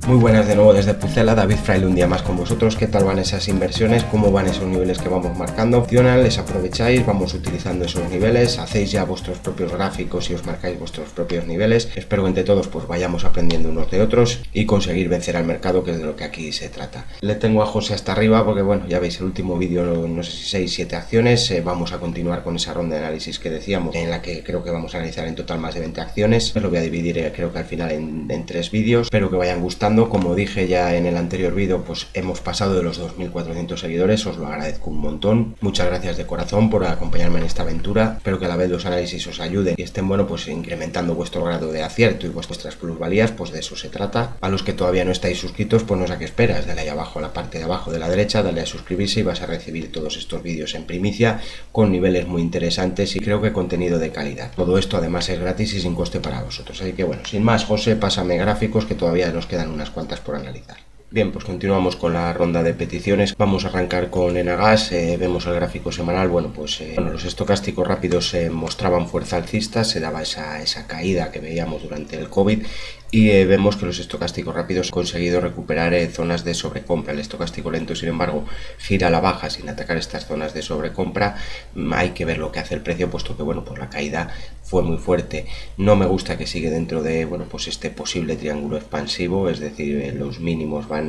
Muy buenas de nuevo desde Pucela, David Fraile un día más con vosotros. ¿Qué tal van esas inversiones? ¿Cómo van esos niveles que vamos marcando? Opcional, les aprovecháis, vamos utilizando esos niveles, hacéis ya vuestros propios gráficos y os marcáis vuestros propios niveles. Espero que entre todos pues vayamos aprendiendo unos de otros y conseguir vencer al mercado, que es de lo que aquí se trata. Le tengo a José hasta arriba porque bueno, ya veis el último vídeo, no sé si 6-7 acciones. Vamos a continuar con esa ronda de análisis que decíamos, en la que creo que vamos a analizar en total más de 20 acciones. Lo voy a dividir creo que al final en 3 vídeos. Espero que vayan gustando. Como dije ya en el anterior vídeo, pues hemos pasado de los 2.400 seguidores, os lo agradezco un montón. Muchas gracias de corazón por acompañarme en esta aventura. Espero que a la vez los análisis os ayuden y estén, bueno, pues incrementando vuestro grado de acierto y vuestras plusvalías, pues de eso se trata. A los que todavía no estáis suscritos, pues no sé a qué esperas, dale ahí abajo a la parte de abajo de la derecha, dale a suscribirse y vas a recibir todos estos vídeos en primicia con niveles muy interesantes y creo que contenido de calidad. Todo esto además es gratis y sin coste para vosotros. Así que bueno, sin más, José, pásame gráficos que todavía nos quedan unas cuantas por analizar. Bien, pues continuamos con la ronda de peticiones. Vamos a arrancar con Enagas. Vemos el gráfico semanal. Bueno, los estocásticos rápidos mostraban fuerza alcista, se daba esa caída que veíamos durante el COVID. Y vemos que los estocásticos rápidos han conseguido recuperar zonas de sobrecompra. El estocástico lento, sin embargo, gira a la baja sin atacar estas zonas de sobrecompra. Hay que ver lo que hace el precio, puesto que bueno, pues la caída fue muy fuerte. No me gusta que sigue dentro de bueno, pues este posible triángulo expansivo, es decir, los mínimos van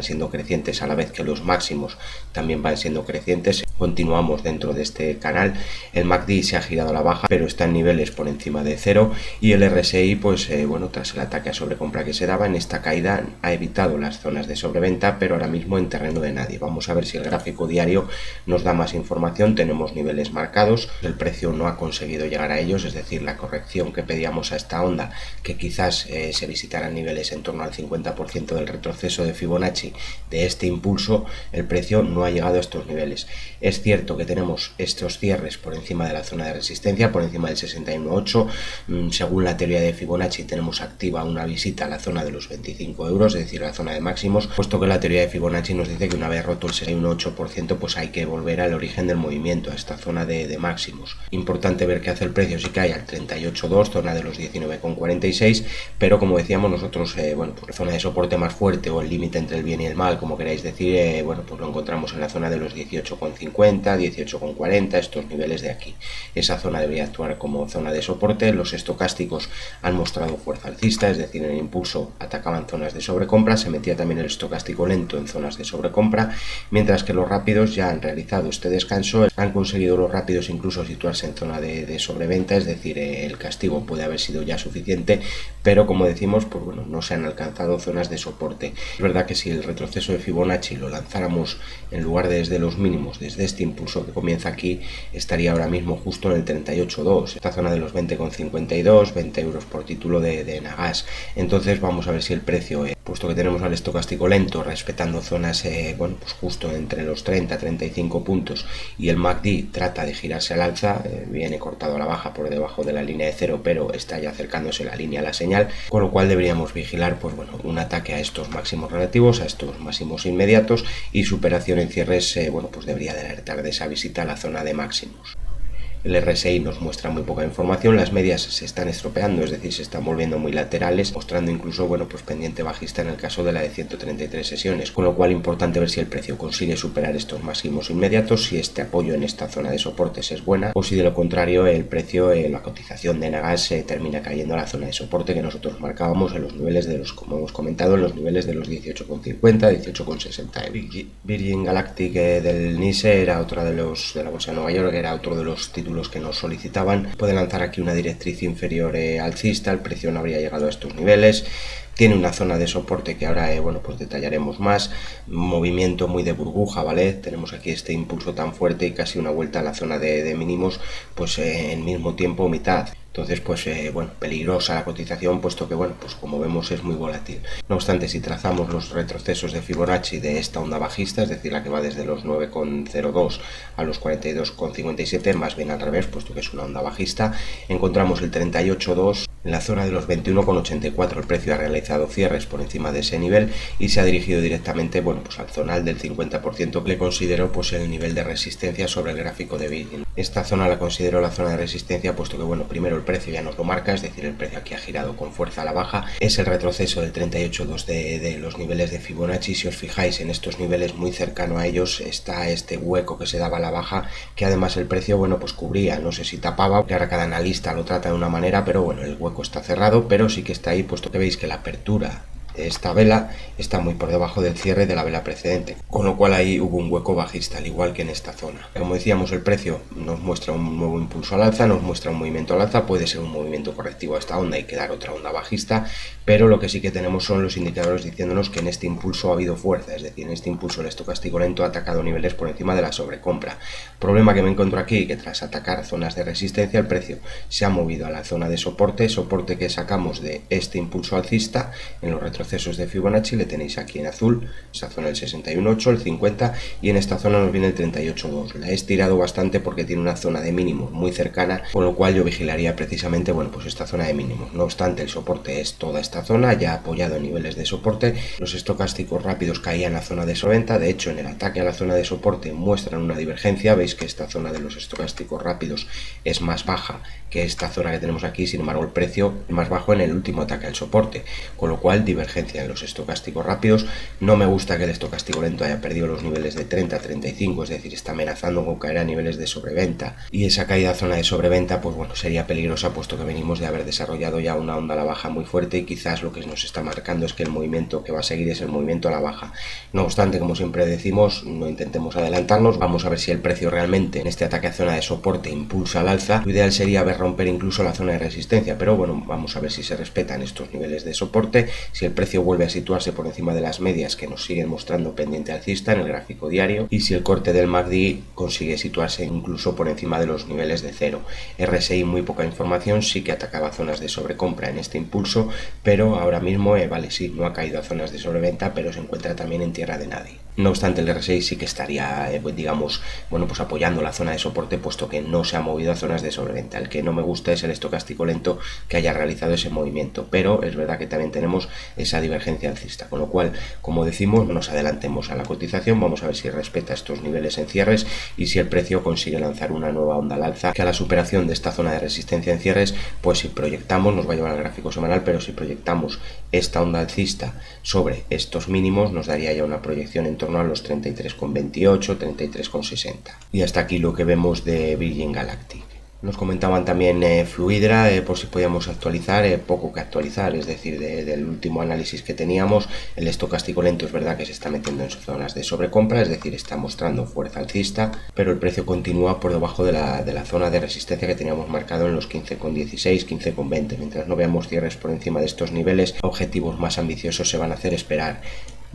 siendo crecientes a la vez que los máximos también van siendo crecientes. Continuamos dentro de este canal. El MACD se ha girado a la baja, pero está en niveles por encima de cero, y el RSI, pues bueno, tras el ataque a sobrecompra que se daba en esta caída, ha evitado las zonas de sobreventa, pero ahora mismo en terreno de nadie. Vamos a ver si el gráfico diario nos da más información. Tenemos niveles marcados, el precio no ha conseguido llegar a ellos, es decir, la corrección que pedíamos a esta onda, que quizás se visitaran niveles en torno al 50% del retroceso de Fibonacci de este impulso, el precio no ha llegado a estos niveles. Es cierto que tenemos estos cierres por encima de la zona de resistencia, por encima del 61.8. Según la teoría de Fibonacci, tenemos activa una visita a la zona de los 25 euros, es decir, la zona de máximos, puesto que la teoría de Fibonacci nos dice que una vez roto el 61.8%, pues hay que volver al origen del movimiento, a esta zona de máximos. Importante ver qué hace el precio si cae al 38.2, zona de los 19,46, pero como decíamos nosotros, bueno, pues la zona de soporte más fuerte, o el límite entre el bien y el mal, como queráis decir, bueno, pues lo encontramos en la zona de los 18,50, 18,40, estos niveles de aquí. Esa zona debería actuar como zona de soporte. Los estocásticos han mostrado fuerza alcista, es decir, en el impulso atacaban zonas de sobrecompra, se metía también el estocástico lento en zonas de sobrecompra, mientras que los rápidos ya han realizado este descanso, han conseguido los rápidos incluso situarse en zona de sobreventa, es decir, el castigo puede haber sido ya suficiente, pero como decimos, pues bueno, no se han alcanzado zonas de soporte. Es verdad que si el retroceso de Fibonacci lo lanzáramos en lugar de desde los mínimos, desde este impulso que comienza aquí, estaría ahora mismo justo en el 38.2, esta zona de los 20,52, 20 euros por título de Enagas. Entonces vamos a ver si el precio, puesto que tenemos al estocástico lento respetando zonas, bueno, pues justo entre los 30-35 puntos, y el MACD trata de girarse al alza, viene cortado a la baja por debajo de la línea de cero, pero está ya acercándose la línea a la señal, con lo cual deberíamos vigilar, pues bueno, un ataque a estos máximos relativos, a estos máximos inmediatos, y superación en cierres, bueno, pues debería de alertar de esa visita a la zona de máximos. El RSI nos muestra muy poca información, las medias se están estropeando, es decir, se están volviendo muy laterales, mostrando incluso, bueno, pues pendiente bajista en el caso de la de 133 sesiones, con lo cual importante ver si el precio consigue superar estos máximos inmediatos, si este apoyo en esta zona de soportes es buena, o si de lo contrario el precio, la cotización de Enagas termina cayendo a la zona de soporte que nosotros marcábamos en los niveles de los, como hemos comentado, en los niveles de los 18,50, 18,60. Virgin Galactic del NISE era otra de la bolsa de Nueva York, era otro de los títulos que nos solicitaban. Puede lanzar aquí una directriz inferior alcista, el precio no habría llegado a estos niveles. Tiene una zona de soporte que ahora, bueno, pues detallaremos más. Movimiento muy de burbuja, ¿vale? Tenemos aquí este impulso tan fuerte y casi una vuelta a la zona de mínimos, pues en mismo tiempo mitad. Entonces, pues bueno, peligrosa la cotización, puesto que, bueno, pues como vemos es muy volátil. No obstante, si trazamos los retrocesos de Fibonacci de esta onda bajista, es decir, la que va desde los 9,02 a los 42,57, más bien al revés, puesto que es una onda bajista, encontramos el 38.2 En la zona de los 21,84 el precio ha realizado cierres por encima de ese nivel y se ha dirigido directamente, bueno, pues al zonal del 50% que le considero pues el nivel de resistencia sobre el gráfico de Virgin. Esta zona la considero la zona de resistencia puesto que, bueno, primero el precio ya nos lo marca, es decir, el precio aquí ha girado con fuerza a la baja, es el retroceso del 38,2 de los niveles de Fibonacci. Si os fijáis en estos niveles muy cercano a ellos está este hueco que se daba a la baja, que además el precio, bueno, pues cubría, no sé si tapaba, que ahora cada analista lo trata de una manera, pero bueno, el hueco está cerrado, pero sí que está ahí, puesto que veis que la apertura de esta vela está muy por debajo del cierre de la vela precedente, con lo cual ahí hubo un hueco bajista, al igual que en esta zona. Como decíamos, el precio nos muestra un nuevo impulso al alza, nos muestra un movimiento al alza, puede ser un movimiento correctivo a esta onda y quedar otra onda bajista, pero lo que sí que tenemos son los indicadores diciéndonos que en este impulso ha habido fuerza, es decir, en este impulso el estocástico lento ha atacado niveles por encima de la sobrecompra. Problema que me encuentro aquí, que tras atacar zonas de resistencia el precio se ha movido a la zona de soporte, soporte que sacamos de este impulso alcista en los retrocesos de Fibonacci, le tenéis aquí en azul, esa zona el 61,8, el 50 y en esta zona nos viene el 38,2. La he estirado bastante porque tiene una zona de mínimos muy cercana, con lo cual yo vigilaría precisamente, bueno, pues esta zona de mínimos. No obstante, el soporte es toda esta zona, ya apoyado en niveles de soporte. Los estocásticos rápidos caían en la zona de sobreventa, de hecho en el ataque a la zona de soporte muestran una divergencia, veis que esta zona de los estocásticos rápidos es más baja que esta zona que tenemos aquí, sin embargo el precio es más bajo en el último ataque al soporte, con lo cual divergencia en los estocásticos rápidos. No me gusta que el estocástico lento haya perdido los niveles de 30-35, es decir, está amenazando con caer a niveles de sobreventa, y esa caída a zona de sobreventa pues bueno, sería peligrosa puesto que venimos de haber desarrollado ya una onda a la baja muy fuerte y quizás lo que nos está marcando es que el movimiento que va a seguir es el movimiento a la baja. No obstante, como siempre decimos, no intentemos adelantarnos, vamos a ver si el precio realmente en este ataque a zona de soporte impulsa al alza. Lo ideal sería ver romper incluso la zona de resistencia, pero bueno, vamos a ver si se respetan estos niveles de soporte, si el precio vuelve a situarse por encima de las medias que nos siguen mostrando pendiente alcista en el gráfico diario, y si el corte del MACD consigue situarse incluso por encima de los niveles de cero. RSI muy poca información, sí que atacaba zonas de sobrecompra en este impulso, pero ahora mismo, vale, sí, no ha caído a zonas de sobreventa, pero se encuentra también en tierra de nadie. No obstante, el RSI sí que estaría, digamos, bueno, pues apoyando la zona de soporte, puesto que no se ha movido a zonas de sobreventa. El que no me gusta es el estocástico lento que haya realizado ese movimiento, pero es verdad que también tenemos esa divergencia alcista, con lo cual, como decimos, no nos adelantemos a la cotización, vamos a ver si respeta estos niveles en cierres y si el precio consigue lanzar una nueva onda al alza, que a la superación de esta zona de resistencia en cierres, pues si proyectamos, nos va a llevar al gráfico semanal, pero si proyectamos esta onda alcista sobre estos mínimos, nos daría ya una proyección en torno a los 33,28, 33,60. Y hasta aquí lo que vemos de Virgin Galactic. Nos comentaban también Fluidra, por si podíamos actualizar, poco que actualizar, es decir, del último análisis que teníamos, el estocástico lento es verdad que se está metiendo en zonas de sobrecompra, es decir, está mostrando fuerza alcista, pero el precio continúa por debajo de la zona de resistencia que teníamos marcado en los 15,16, 15,20. Mientras no veamos cierres por encima de estos niveles, objetivos más ambiciosos se van a hacer esperar.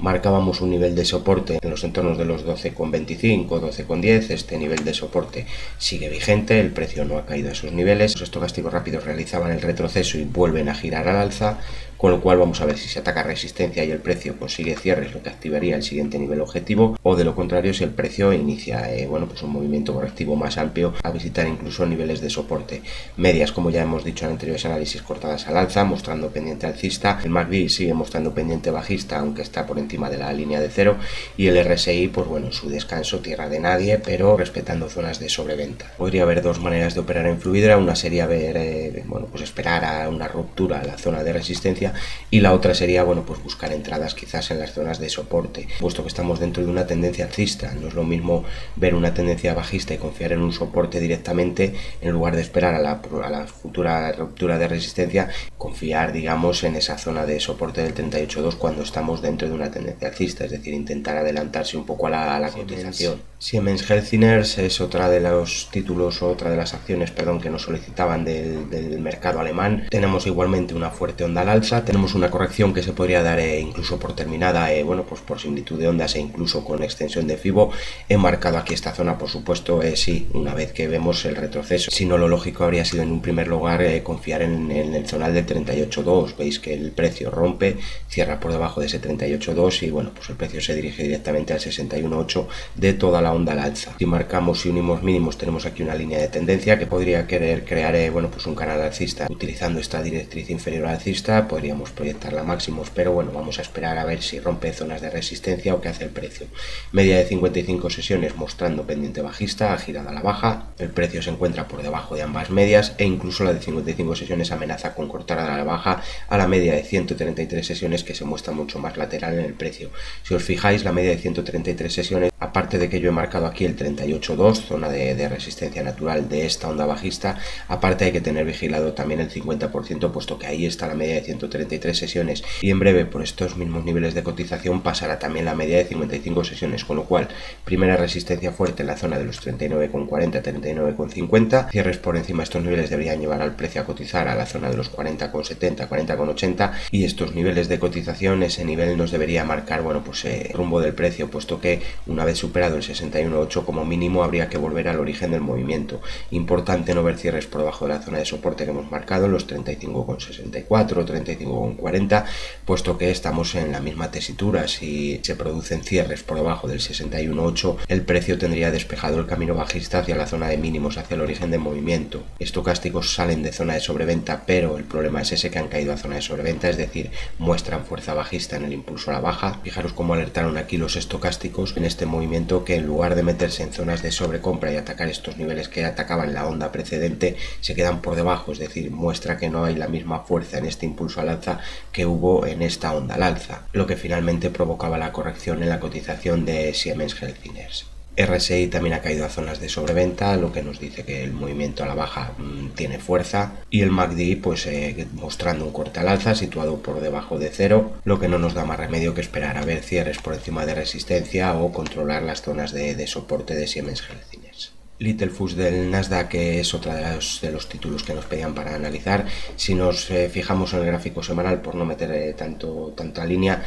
Marcábamos un nivel de soporte en los entornos de los 12,25, 12,10, este nivel de soporte sigue vigente, el precio no ha caído a esos niveles, los estocásticos rápidos realizaban el retroceso y vuelven a girar al alza, con lo cual vamos a ver si se ataca resistencia y el precio consigue cierres, lo que activaría el siguiente nivel objetivo, o de lo contrario si el precio inicia bueno, pues un movimiento correctivo más amplio a visitar incluso niveles de soporte. Medias, como ya hemos dicho en anteriores análisis, cortadas al alza, mostrando pendiente alcista, el MACD sigue mostrando pendiente bajista, aunque está por encima de la línea de cero, y el RSI, pues bueno, en su descanso, tierra de nadie, pero respetando zonas de sobreventa. Podría haber dos maneras de operar en Fluidra, una sería ver, bueno, pues esperar a una ruptura a la zona de resistencia, y la otra sería, bueno, pues buscar entradas quizás en las zonas de soporte, puesto que estamos dentro de una tendencia alcista. No es lo mismo ver una tendencia bajista y confiar en un soporte directamente, en lugar de esperar a la futura ruptura de resistencia, confiar, digamos, en esa zona de soporte del 38,2 cuando estamos dentro de una tendencia alcista, es decir, intentar adelantarse un poco a la cotización. Siemens Healthineers es otra de los títulos, o otra de las acciones, perdón, que nos solicitaban del mercado alemán. Tenemos igualmente una fuerte onda al alza, alza. Tenemos una corrección que se podría dar incluso por terminada, bueno, pues por similitud de ondas e incluso con extensión de FIBO. He marcado aquí esta zona, por supuesto, sí, una vez que vemos el retroceso. Si no, lo lógico habría sido en un primer lugar confiar en el zonal de 38.2. Veis que el precio rompe, cierra por debajo de ese 38.2 y bueno, pues el precio se dirige directamente al 61.8 de toda la onda al alza. Si marcamos y unimos mínimos, tenemos aquí una línea de tendencia que podría querer crear bueno, pues un canal alcista. Utilizando esta directriz inferior alcista podríamos proyectarla a máximos, pero bueno, vamos a esperar a ver si rompe zonas de resistencia o qué hace el precio. Media de 55 sesiones mostrando pendiente bajista, ha girado a la baja, el precio se encuentra por debajo de ambas medias e incluso la de 55 sesiones amenaza con cortar a la baja a la media de 133 sesiones, que se muestra mucho más lateral en el precio. Si os fijáis, la media de 133 sesiones, aparte de que yo he marcado aquí el 38.2, zona de resistencia natural de esta onda bajista, aparte hay que tener vigilado también el 50%, puesto que ahí está la media de 133 sesiones y en breve por estos mismos niveles de cotización pasará también la media de 55 sesiones, con lo cual primera resistencia fuerte en la zona de los 39,40, 39,50, cierres por encima de estos niveles deberían llevar al precio a cotizar a la zona de los 40,70, 40,80 y estos niveles de cotización, ese nivel nos debería marcar, bueno, pues rumbo del precio, puesto que una vez superado el 61.8 como mínimo habría que volver al origen del movimiento. Importante no ver cierres por debajo de la zona de soporte que hemos marcado en los 35,64, 35,40, puesto que estamos en la misma tesitura. Si se producen cierres por debajo del 61.8, el precio tendría despejado el camino bajista hacia la zona de mínimos, hacia el origen del movimiento. Estocásticos salen de zona de sobreventa, pero el problema es ese, que han caído a zona de sobreventa, es decir, muestran fuerza bajista en el impulso a la baja. Fijaros cómo alertaron aquí los estocásticos en este movimiento, que en lugar de meterse en zonas de sobrecompra y atacar estos niveles que atacaban la onda precedente, se quedan por debajo, es decir, muestra que no hay la misma fuerza en este impulso al alza que hubo en esta onda al alza, lo que finalmente provocaba la corrección en la cotización de Siemens Healthineers. RSI también ha caído a zonas de sobreventa, lo que nos dice que el movimiento a la baja tiene fuerza, y el MACD pues mostrando un corte al alza situado por debajo de cero, lo que no nos da más remedio que esperar a ver cierres por encima de resistencia o controlar las zonas de soporte de Siemens Healthineers. Littelfuse del Nasdaq, que es otra de los títulos que nos pedían para analizar. Si nos fijamos en el gráfico semanal, por no meter tanta línea,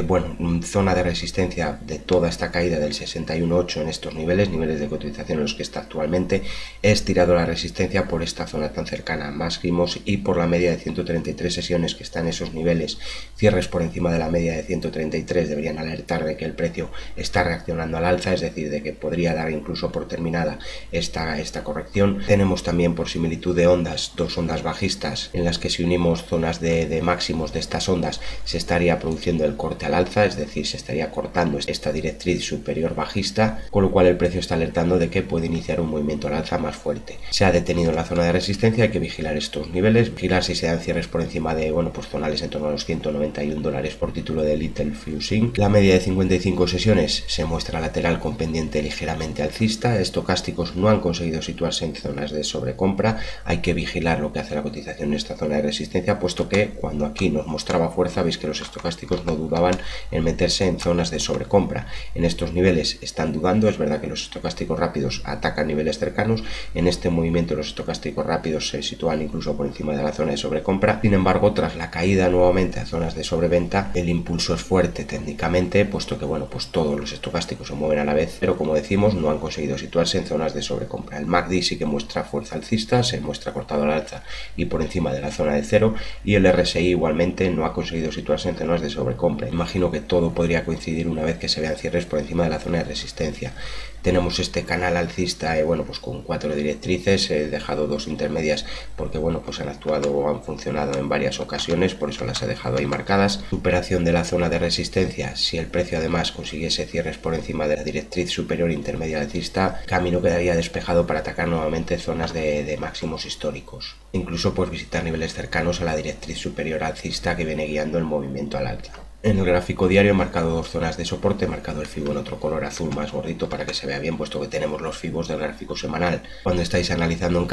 bueno, zona de resistencia de toda esta caída del 61.8 en estos niveles de cotización en los que está actualmente, he estirado la resistencia por esta zona tan cercana a máximos y por la media de 133 sesiones que está en esos niveles. Cierres por encima de la media de 133 deberían alertar de que el precio está reaccionando al alza, es decir, de que podría dar incluso por terminada esta corrección. Tenemos también, por similitud de ondas, dos ondas bajistas en las que, si unimos zonas de máximos de estas ondas, se estaría produciendo el corte al alza, es decir, se estaría cortando esta directriz superior bajista, con lo cual el precio está alertando de que puede iniciar un movimiento al alza más fuerte. Se ha detenido en la zona de resistencia, hay que vigilar estos niveles, vigilar si se dan cierres por encima de, bueno, pues zonales en torno a los $191 por título de Littelfuse Inc. La media de 55 sesiones se muestra lateral con pendiente ligeramente alcista. Estocásticos no han conseguido situarse en zonas de sobrecompra, hay que vigilar lo que hace la cotización en esta zona de resistencia, puesto que cuando aquí nos mostraba fuerza, veis que los estocásticos no dudaban en meterse en zonas de sobrecompra. En estos niveles están dudando, es verdad que los estocásticos rápidos atacan niveles cercanos, en este movimiento los estocásticos rápidos se sitúan incluso por encima de la zona de sobrecompra. Sin embargo, tras la caída nuevamente a zonas de sobreventa, el impulso es fuerte técnicamente, puesto que, bueno, pues todos los estocásticos se mueven a la vez, pero como decimos, no han conseguido situarse en zonas de sobrecompra. El MACD sí que muestra fuerza alcista, se muestra cortado al alza y por encima de la zona de cero, y el RSI igualmente no ha conseguido situarse en zonas de sobrecompra. Imagino que todo podría coincidir una vez que se vean cierres por encima de la zona de resistencia. Tenemos este canal alcista, bueno, pues con 4 directrices, he dejado 2 intermedias porque, bueno, pues han actuado o han funcionado en varias ocasiones, por eso las he dejado ahí marcadas. Superación de la zona de resistencia, si el precio además consiguiese cierres por encima de la directriz superior intermedia alcista, camino quedaría despejado para atacar nuevamente zonas de máximos históricos. Incluso pues visitar niveles cercanos a la directriz superior alcista que viene guiando el movimiento al alza. En el gráfico diario he marcado dos zonas de soporte, he marcado el fibo en otro color azul más gordito para que se vea bien, puesto que tenemos los fibos del gráfico semanal. Cuando estáis analizando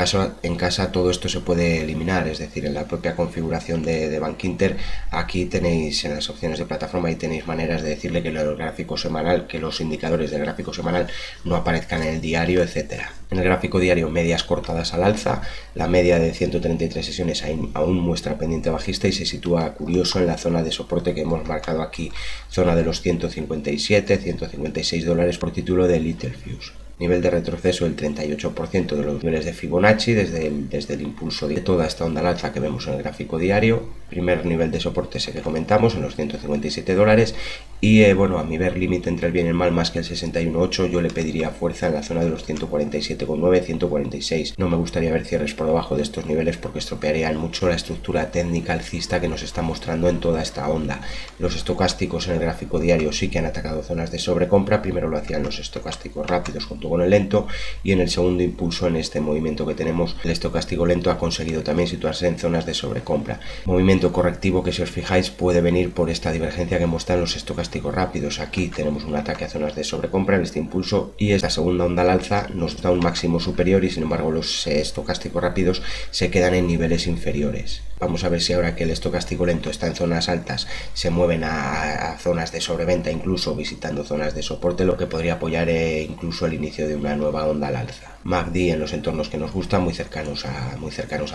en casa todo esto se puede eliminar, es decir, en la propia configuración de Bankinter, aquí tenéis en las opciones de plataforma y tenéis maneras de decirle que el gráfico semanal, que los indicadores del gráfico semanal no aparezcan en el diario, etcétera. En el gráfico diario, medias cortadas al alza, la media de 133 sesiones aún muestra pendiente bajista y se sitúa curioso en la zona de soporte que hemos marcado aquí, zona de los 157-156 dólares por título de Littelfuse. Nivel de retroceso del 38% de los niveles de Fibonacci desde el impulso de toda esta onda al alza que vemos en el gráfico diario. Primer nivel de soporte ese que comentamos en los 157 dólares y bueno, a mi ver límite entre el bien y el mal más que el 61.8, yo le pediría fuerza en la zona de los 147.9, 146. No me gustaría ver cierres por debajo de estos niveles porque estropearían mucho la estructura técnica alcista que nos está mostrando en toda esta onda. Los estocásticos en el gráfico diario sí que han atacado zonas de sobrecompra, primero lo hacían los estocásticos rápidos junto con el lento y en el segundo impulso en este movimiento que tenemos el estocástico lento ha conseguido también situarse en zonas de sobrecompra. Movimiento correctivo que si os fijáis puede venir por esta divergencia que muestran los estocásticos rápidos. Aquí tenemos un ataque a zonas de sobrecompra en este impulso y esta segunda onda al alza nos da un máximo superior y sin embargo los estocásticos rápidos se quedan en niveles inferiores. Vamos a ver si ahora que el estocástico lento está en zonas altas se mueven a zonas de sobreventa, incluso visitando zonas de soporte, lo que podría apoyar incluso el inicio de una nueva onda al alza. MACD en los entornos que nos gustan, muy cercanos a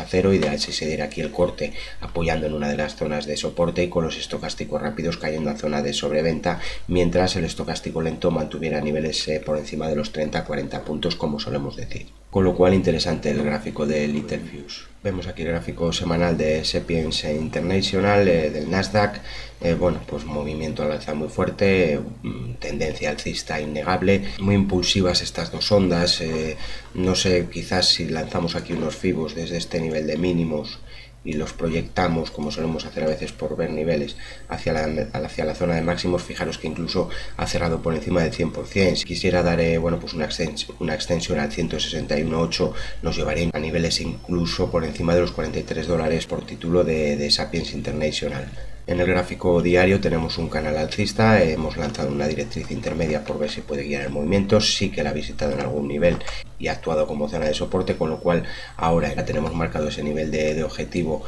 cero, ideal si se diera aquí el corte apoyando en una de las zonas de soporte y con los estocásticos rápidos cayendo a zona de sobreventa, mientras el estocástico lento mantuviera niveles por encima de los 30-40 puntos como solemos decir. Con lo cual interesante el gráfico de Littelfuse. Vemos aquí el gráfico semanal de Sapiens International, del Nasdaq. Bueno, pues movimiento al alza muy fuerte, tendencia alcista innegable, muy impulsivas estas dos ondas. No sé, quizás si lanzamos aquí unos fibos desde este nivel de mínimos y los proyectamos, como solemos hacer a veces por ver niveles, hacia la zona de máximos, fijaros que incluso ha cerrado por encima del 100%. Si quisiera dar bueno, pues una extensión al 161.8, nos llevaría a niveles incluso por encima de los 43 dólares por título de Sapiens International. En el gráfico diario tenemos un canal alcista, hemos lanzado una directriz intermedia por ver si puede guiar el movimiento, sí que la ha visitado en algún nivel y ha actuado como zona de soporte, con lo cual ahora ya tenemos marcado ese nivel de objetivo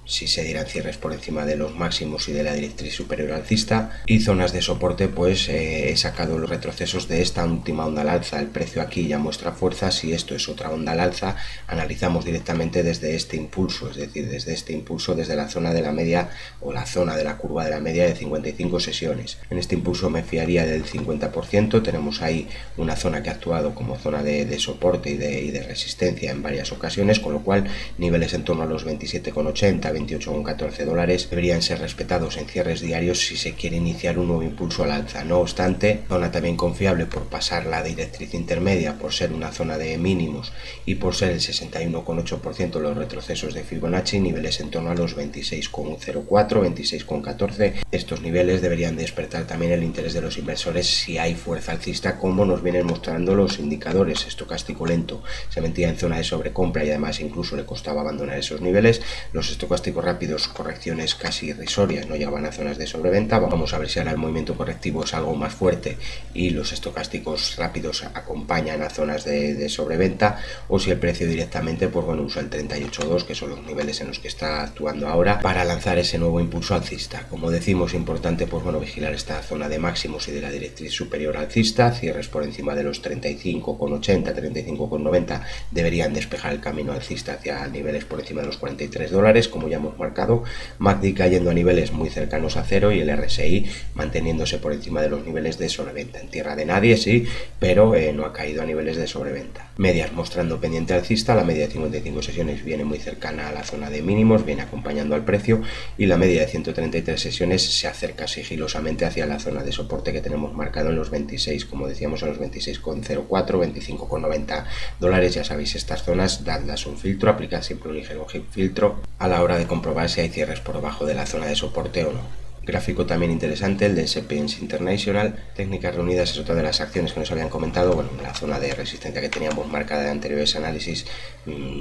si se dieran cierres por encima de los máximos y de la directriz superior alcista, y zonas de soporte pues he sacado los retrocesos de esta última onda al alza. El precio aquí ya muestra fuerza. Si esto es otra onda al alza, analizamos directamente desde este impulso, es decir, desde la zona de la media o la zona de la curva de la media de 55 sesiones. En este impulso me fiaría del 50%, tenemos ahí una zona que ha actuado como zona de soporte y de resistencia en varias ocasiones, con lo cual niveles en torno a los 27,80, 28,14 dólares deberían ser respetados en cierres diarios si se quiere iniciar un nuevo impulso al alza. No obstante, zona también confiable por pasar la directriz intermedia, por ser una zona de mínimos y por ser el 61,8% los retrocesos de Fibonacci, niveles en torno a los 26,04, 26,14. Estos niveles deberían despertar también el interés de los inversores si hay fuerza alcista, como nos vienen mostrando los indicadores. Estocástico lento se metía en zona de sobrecompra y además incluso le costaba abandonar esos niveles. Los estocásticos rápidos, correcciones casi irrisorias, no llegaban a zonas de sobreventa. Vamos a ver si ahora el movimiento correctivo es algo más fuerte y los estocásticos rápidos acompañan a zonas de sobreventa, o si el precio directamente pues bueno, usa el 38.2, que son los niveles en los que está actuando ahora, para lanzar ese nuevo impulso alcista. Como decimos, importante pues bueno, vigilar esta zona de máximos y de la directriz superior alcista. Cierres por encima de los 35,80, 35,90 deberían despejar el camino alcista hacia niveles por encima de los 43 dólares, como ya hemos marcado. MACD cayendo a niveles muy cercanos a cero y el RSI manteniéndose por encima de los niveles de sobreventa. En tierra de nadie, sí, pero no ha caído a niveles de sobreventa. Medias mostrando pendiente alcista, la media de 55 sesiones viene muy cercana a la zona de mínimos, viene acompañando al precio, y la media de 133 sesiones se acerca sigilosamente hacia la zona de soporte que tenemos marcado en los 26, como decíamos, en los 26,04, 25,90 dólares. Ya sabéis, estas zonas, dadlas un filtro, aplicad siempre un ligero filtro a la hora de comprobar si hay cierres por debajo de la zona de soporte o no. Gráfico también interesante, el de Sapiens International. Técnicas reunidas es otra de las acciones que nos habían comentado. Bueno, la zona de resistencia que teníamos marcada de anteriores análisis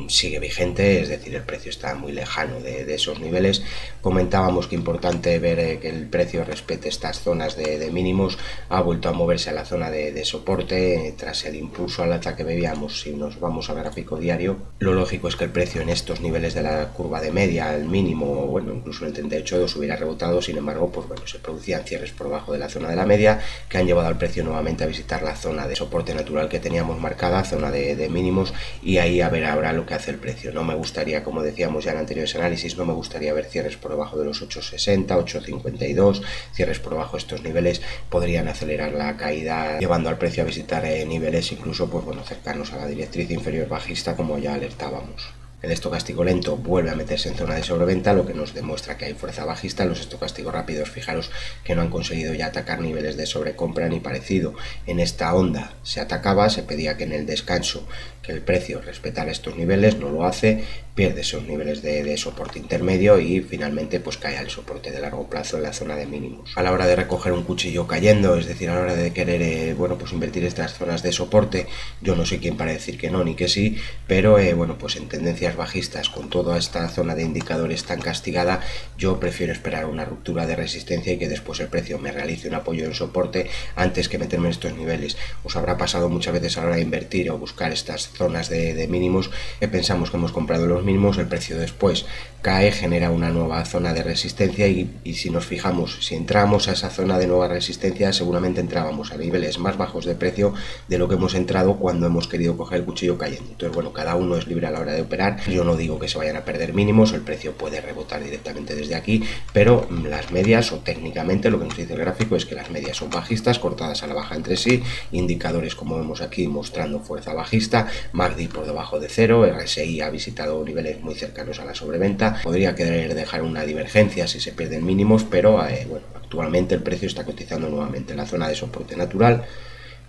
sigue vigente, es decir, el precio está muy lejano de esos niveles. Comentábamos que importante ver que el precio respete estas zonas de mínimos, ha vuelto a moverse a la zona de soporte tras el impulso al alza que veíamos. Si nos vamos al gráfico diario, lo lógico es que el precio en estos niveles de la curva de media, el mínimo, bueno, incluso en el 38.2 hubiera rebotado. Sin embargo, pues bueno, se producían cierres por debajo de la zona de la media que han llevado al precio nuevamente a visitar la zona de soporte natural que teníamos marcada, zona de mínimos, y ahí a ver ahora lo que hace el precio. No me gustaría, como decíamos ya en anteriores análisis, no me gustaría ver cierres por debajo de los 8.60, 8.52, cierres por debajo de estos niveles podrían acelerar la caída, llevando al precio a visitar niveles incluso pues bueno, cercanos a la directriz inferior bajista, como ya alertábamos. El estocástico lento vuelve a meterse en zona de sobreventa, lo que nos demuestra que hay fuerza bajista. Los estocásticos rápidos, fijaros que no han conseguido ya atacar niveles de sobrecompra ni parecido. En esta onda se atacaba, se pedía que en el descanso que el precio respetara estos niveles, no lo hace, pierde esos niveles de soporte intermedio y finalmente pues cae al soporte de largo plazo en la zona de mínimos. A la hora de recoger un cuchillo cayendo, es decir, a la hora de querer bueno, pues invertir estas zonas de soporte, yo no soy quien para decir que no ni que sí, pero bueno, pues en tendencias bajistas con toda esta zona de indicadores tan castigada, yo prefiero esperar una ruptura de resistencia y que después el precio me realice un apoyo en soporte antes que meterme en estos niveles. Os habrá pasado muchas veces a la hora de invertir o buscar estas zonas de mínimos que pensamos que hemos comprado los mínimos, el precio después cae, genera una nueva zona de resistencia y si nos fijamos, si entramos a esa zona de nueva resistencia, seguramente entrábamos a niveles más bajos de precio de lo que hemos entrado cuando hemos querido coger el cuchillo cayendo. Entonces, bueno, cada uno es libre a la hora de operar. Yo no digo que se vayan a perder mínimos, el precio puede rebotar directamente desde aquí, pero las medias, o técnicamente lo que nos dice el gráfico es que las medias son bajistas, cortadas a la baja entre sí, indicadores como vemos aquí mostrando fuerza bajista, MACD por debajo de cero, RSI ha visitado niveles muy cercanos a la sobreventa, podría querer dejar una divergencia si se pierden mínimos, pero bueno, actualmente el precio está cotizando nuevamente en la zona de soporte natural.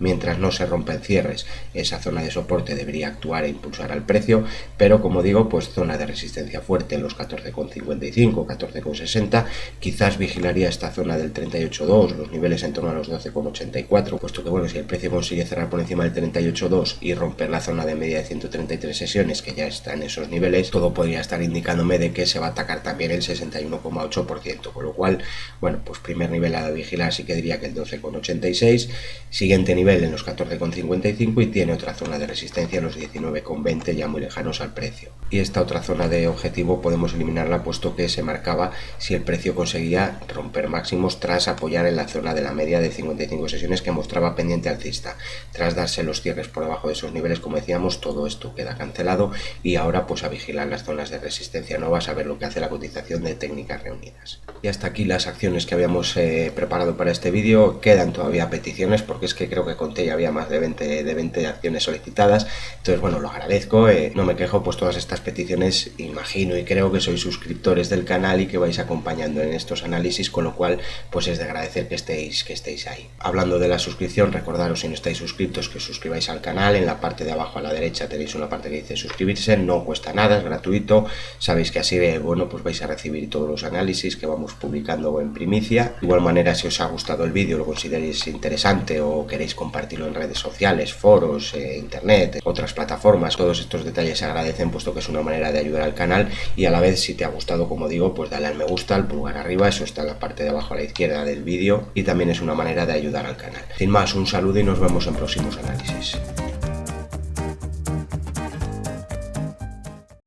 Mientras no se rompen cierres, esa zona de soporte debería actuar e impulsar al precio, pero como digo, pues zona de resistencia fuerte en los 14,55, 14,60, quizás vigilaría esta zona del 38,2, los niveles en torno a los 12,84, puesto que bueno, si el precio consigue cerrar por encima del 38,2 y romper la zona de media de 133 sesiones, que ya está en esos niveles, todo podría estar indicándome de que se va a atacar también el 61,8%, con lo cual, bueno, pues primer nivel a vigilar sí que diría que el 12,86, siguiente nivel en los 14,55 y tiene otra zona de resistencia en los 19,20 ya muy lejanos al precio. Y esta otra zona de objetivo podemos eliminarla puesto que se marcaba si el precio conseguía romper máximos tras apoyar en la zona de la media de 55 sesiones que mostraba pendiente alcista. Tras darse los cierres por debajo de esos niveles, como decíamos, todo esto queda cancelado y ahora pues a vigilar las zonas de resistencia nuevas, a ver lo que hace la cotización de técnicas reunidas. Y hasta aquí las acciones que habíamos preparado para este vídeo. Quedan todavía peticiones porque es que creo que conté ya había más de 20 acciones solicitadas, entonces bueno, lo agradezco, no me quejo, pues todas estas peticiones imagino y creo que sois suscriptores del canal y que vais acompañando en estos análisis, con lo cual pues es de agradecer que estéis ahí. Hablando de la suscripción, recordaros, si no estáis suscritos, que os suscribáis al canal. En la parte de abajo a la derecha tenéis una parte que dice suscribirse, no cuesta nada, es gratuito, sabéis que así bueno, pues vais a recibir todos los análisis que vamos publicando en primicia. De igual manera, si os ha gustado el vídeo, lo consideréis interesante o queréis compartirlo en redes sociales, foros, internet, otras plataformas, todos estos detalles se agradecen puesto que es una manera de ayudar al canal, y a la vez, si te ha gustado, como digo, pues dale al me gusta, al pulgar arriba, eso está en la parte de abajo a la izquierda del vídeo y también es una manera de ayudar al canal. Sin más, un saludo y nos vemos en próximos análisis.